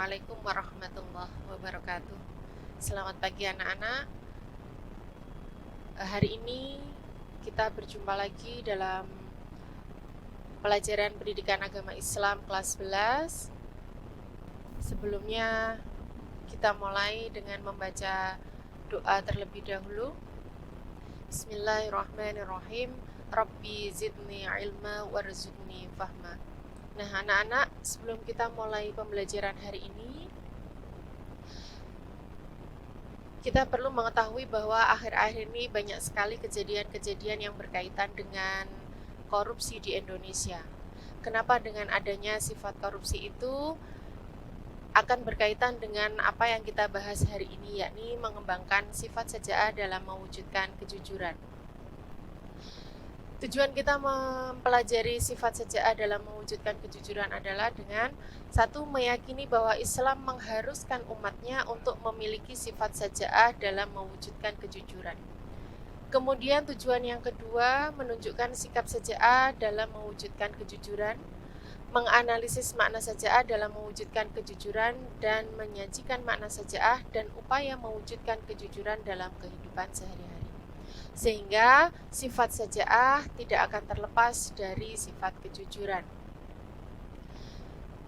Assalamualaikum warahmatullahi wabarakatuh. Selamat pagi anak-anak. Hari ini kita berjumpa lagi dalam pelajaran pendidikan agama Islam kelas 11. Sebelumnya kita mulai dengan membaca doa terlebih dahulu. Bismillahirrahmanirrahim. Rabbi zidni ilma warzuqni fahma. Nah anak-anak, sebelum kita mulai pembelajaran hari ini, kita perlu mengetahui bahwa akhir-akhir ini banyak sekali kejadian-kejadian yang berkaitan dengan korupsi di Indonesia. Kenapa dengan adanya sifat korupsi itu akan berkaitan dengan apa yang kita bahas hari ini, yakni mengembangkan sifat saja'ah dalam mewujudkan kejujuran. Tujuan kita mempelajari sifat saja'ah dalam mewujudkan kejujuran adalah dengan satu, meyakini bahwa Islam mengharuskan umatnya untuk memiliki sifat saja'ah dalam mewujudkan kejujuran. Kemudian tujuan yang kedua, menunjukkan sikap saja'ah dalam mewujudkan kejujuran, menganalisis makna saja'ah dalam mewujudkan kejujuran, dan menyajikan makna saja'ah dan upaya mewujudkan kejujuran dalam kehidupan sehari-hari. Sehingga sifat saja'ah tidak akan terlepas dari sifat kejujuran.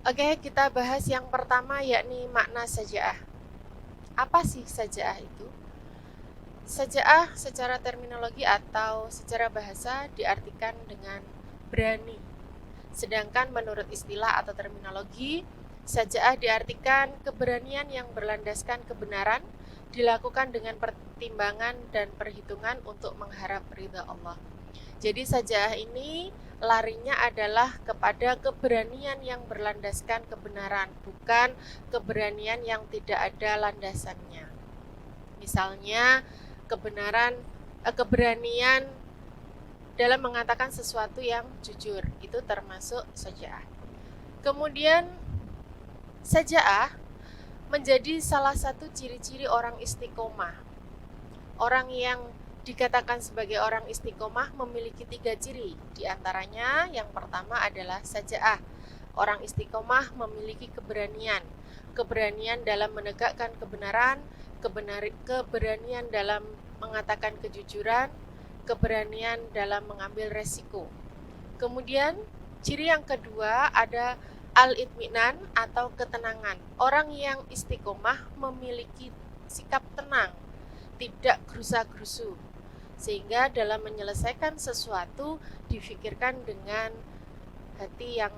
Oke, kita bahas yang pertama, yakni makna saja'ah. Apa sih saja'ah itu? Saja'ah secara terminologi atau secara bahasa diartikan dengan berani. Sedangkan menurut istilah atau terminologi, saja'ah diartikan keberanian yang berlandaskan kebenaran, dilakukan dengan pertimbangan dan perhitungan untuk mengharap ridha Allah. Jadi saja'ah ini larinya adalah kepada keberanian yang berlandaskan kebenaran, bukan keberanian yang tidak ada landasannya. Misalnya keberanian dalam mengatakan sesuatu yang jujur, itu termasuk saja'ah. Kemudian saja'ah menjadi salah satu ciri-ciri orang istiqomah. Orang yang dikatakan sebagai orang istiqomah memiliki 3 ciri. Di antaranya yang pertama adalah saja'ah. Orang istiqomah memiliki keberanian. Keberanian dalam menegakkan kebenaran, keberanian dalam mengatakan kejujuran, keberanian dalam mengambil resiko. Kemudian ciri yang kedua ada al-itminan atau ketenangan. Orang yang istiqomah memiliki sikap tenang, tidak gerusa-gerusu, sehingga dalam menyelesaikan sesuatu difikirkan dengan hati yang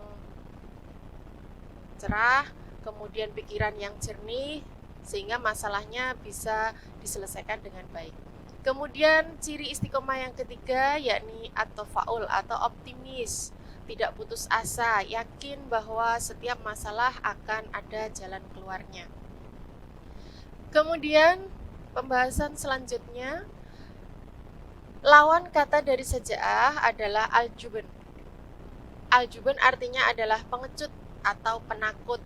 cerah, kemudian pikiran yang jernih, sehingga masalahnya bisa diselesaikan dengan baik. Kemudian ciri istiqomah yang ketiga yakni at-tafaul atau optimis, tidak putus asa, yakin bahwa setiap masalah akan ada jalan keluarnya. Kemudian pembahasan selanjutnya, lawan kata dari saja'ah adalah al-jubn. Al-jubn artinya adalah pengecut atau penakut.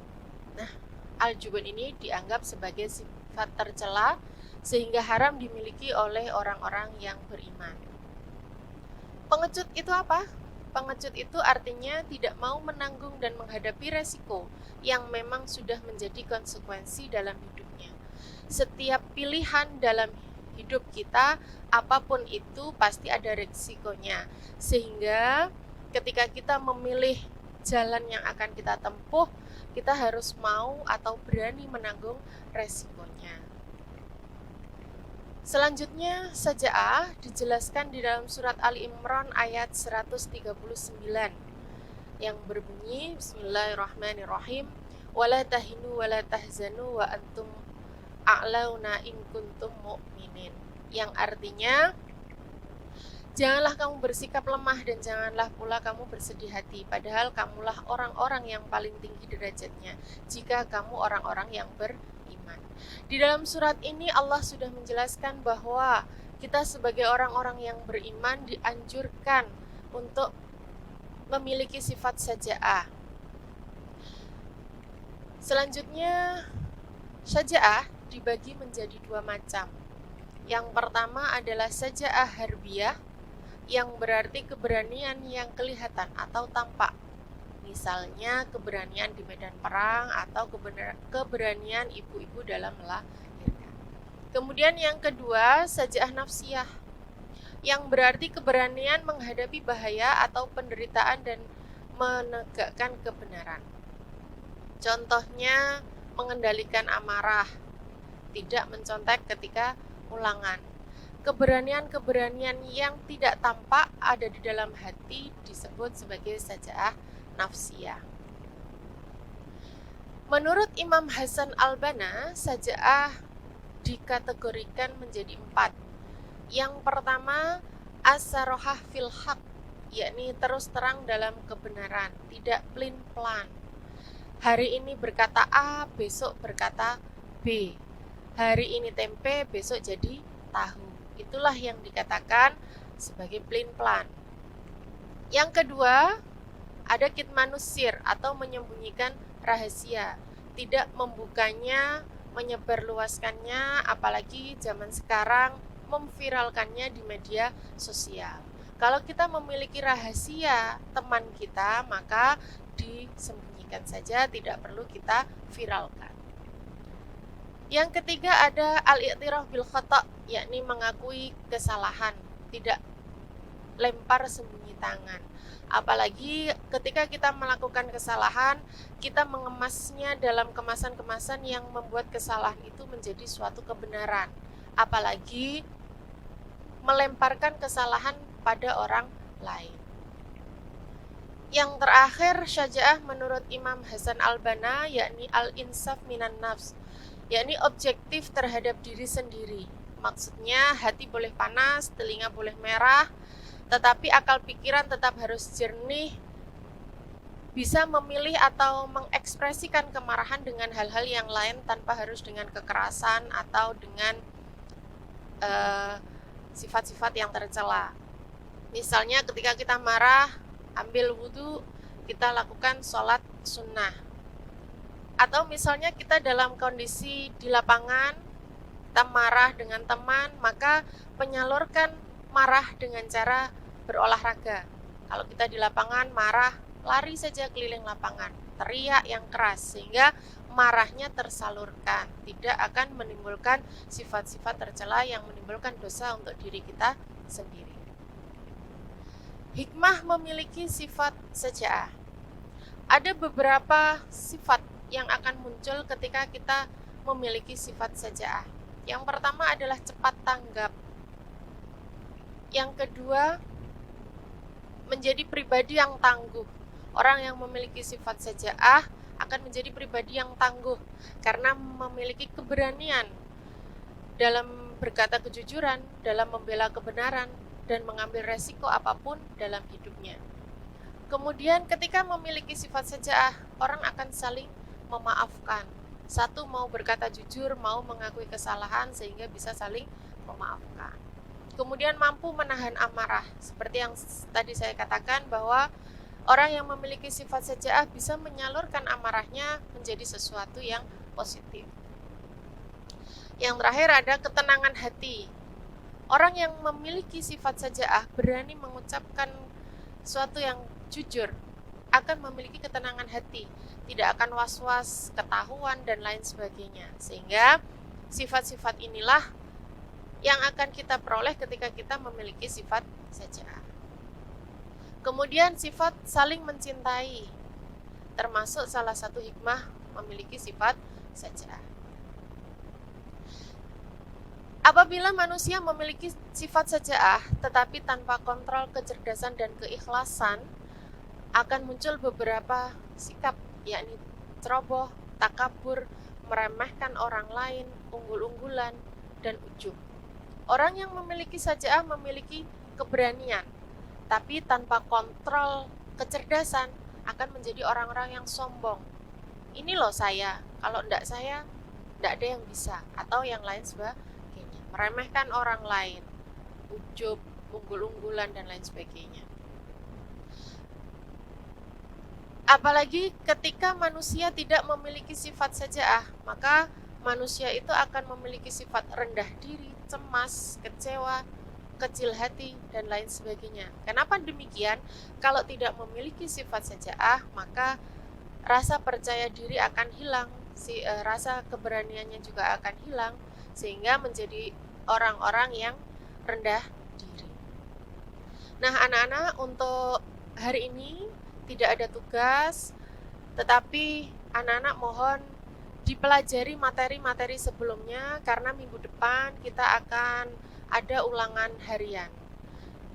Nah, al-jubn ini dianggap sebagai sifat tercela sehingga haram dimiliki oleh orang-orang yang beriman. Pengecut itu apa? Pengecut itu artinya tidak mau menanggung dan menghadapi resiko yang memang sudah menjadi konsekuensi dalam hidupnya. Setiap pilihan dalam hidup kita, apapun itu pasti ada resikonya. Sehingga ketika kita memilih jalan yang akan kita tempuh, kita harus mau atau berani menanggung resikonya. Selanjutnya, saja'ah dijelaskan di dalam surat Ali Imran ayat 139 yang berbunyi Bismillahirrahmanirrahim, wala tahinu wala tahzanu wa antum a'launa in kuntum mu'minin, yang artinya janganlah kamu bersikap lemah dan janganlah pula kamu bersedih hati, padahal kamulah orang-orang yang paling tinggi derajatnya jika kamu orang-orang yang beriman. Di dalam surat ini Allah sudah menjelaskan bahwa kita sebagai orang-orang yang beriman dianjurkan untuk memiliki sifat saja'ah. Selanjutnya, saja'ah dibagi menjadi 2 macam. Yang pertama adalah saja'ah harbiyah, yang berarti keberanian yang kelihatan atau tampak. Misalnya keberanian di medan perang atau keberanian ibu-ibu dalam melahirkan. Kemudian yang kedua, sajaah nafsiyah, yang berarti keberanian menghadapi bahaya atau penderitaan dan menegakkan kebenaran. Contohnya mengendalikan amarah, tidak mencontek ketika ulangan. Keberanian-keberanian yang tidak tampak ada di dalam hati disebut sebagai sajaah nafsiyah. Menurut Imam Hasan al-Banna, sajaah dikategorikan menjadi 4. Yang pertama, as-sarohah fil haq, yakni terus terang dalam kebenaran, tidak pelin-pelan. Hari ini berkata A, besok berkata B. Hari ini tempe, besok jadi tahu. Itulah yang dikatakan sebagai pelin-pelan. Yang kedua, ada kitmanus sir atau menyembunyikan rahasia, tidak membukanya, menyebarluaskannya, apalagi zaman sekarang memviralkannya di media sosial. Kalau kita memiliki rahasia teman kita, maka disembunyikan saja, tidak perlu kita viralkan. Yang ketiga ada al-i'tiraf bil khata', yakni mengakui kesalahan, tidak lempar sembunyi tangan. Apalagi ketika kita melakukan kesalahan, kita mengemasnya dalam kemasan-kemasan yang membuat kesalahan itu menjadi suatu kebenaran. Apalagi melemparkan kesalahan pada orang lain. Yang terakhir, syaja'ah menurut Imam Hasan al-Banna, yakni al-insaf minan nafs, yakni objektif terhadap diri sendiri. Maksudnya hati boleh panas, telinga boleh merah, tetapi akal pikiran tetap harus jernih, bisa memilih atau mengekspresikan kemarahan dengan hal-hal yang lain tanpa harus dengan kekerasan atau dengan sifat-sifat yang tercela. Misalnya ketika kita marah, ambil wudhu, kita lakukan sholat sunnah. Atau misalnya kita dalam kondisi di lapangan, kita marah dengan teman, maka menyalurkan marah dengan cara berolahraga. Kalau kita di lapangan marah, lari saja keliling lapangan, teriak yang keras, sehingga marahnya tersalurkan, tidak akan menimbulkan sifat-sifat tercela yang menimbulkan dosa untuk diri kita sendiri. Hikmah memiliki sifat sajaah. Ada beberapa sifat yang akan muncul ketika kita memiliki sifat sajaah. Yang pertama adalah cepat tanggap. Yang kedua, menjadi pribadi yang tangguh. Orang yang memiliki sifat sajaah akan menjadi pribadi yang tangguh karena memiliki keberanian dalam berkata kejujuran, dalam membela kebenaran, dan mengambil resiko apapun dalam hidupnya. Kemudian ketika memiliki sifat sajaah, orang akan saling memaafkan. Satu mau berkata jujur, mau mengakui kesalahan sehingga bisa saling memaafkan. Kemudian mampu menahan amarah. Seperti yang tadi saya katakan bahwa orang yang memiliki sifat sajaah bisa menyalurkan amarahnya menjadi sesuatu yang positif. Yang terakhir ada ketenangan hati. Orang yang memiliki sifat sajaah berani mengucapkan sesuatu yang jujur, akan memiliki ketenangan hati, tidak akan was-was, ketahuan, dan lain sebagainya. Sehingga sifat-sifat inilah yang akan kita peroleh ketika kita memiliki sifat sajaah. Kemudian sifat saling mencintai, termasuk salah satu hikmah memiliki sifat sajaah. Apabila manusia memiliki sifat sajaah tetapi tanpa kontrol kecerdasan dan keikhlasan, akan muncul beberapa sikap, yakni ceroboh, takabur, meremehkan orang lain, unggul-unggulan, dan ujub. Orang yang memiliki sajaah memiliki keberanian, tapi tanpa kontrol kecerdasan akan menjadi orang-orang yang sombong. Ini loh saya, kalau enggak saya, enggak ada yang bisa, atau yang lain sebagainya. Meremehkan orang lain, ujub, unggul-unggulan, dan lain sebagainya. Apalagi ketika manusia tidak memiliki sifat sajaah, maka manusia itu akan memiliki sifat rendah diri, cemas, kecewa, kecil hati, dan lain sebagainya. Kenapa demikian? Kalau tidak memiliki sifat syaja'ah, maka rasa percaya diri akan hilang, rasa keberaniannya juga akan hilang, sehingga menjadi orang-orang yang rendah diri. Nah, anak-anak, untuk hari ini tidak ada tugas, tetapi anak-anak mohon dipelajari materi-materi sebelumnya, karena minggu depan kita akan ada ulangan harian.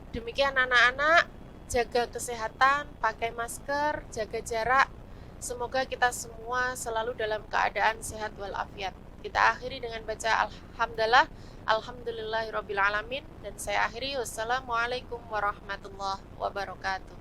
Demikian anak-anak, jaga kesehatan, pakai masker, jaga jarak. Semoga kita semua selalu dalam keadaan sehat walafiat. Kita akhiri dengan baca alhamdulillah, alhamdulillahirabbil alamin, dan saya akhiri wassalamualaikum warahmatullahi wabarakatuh.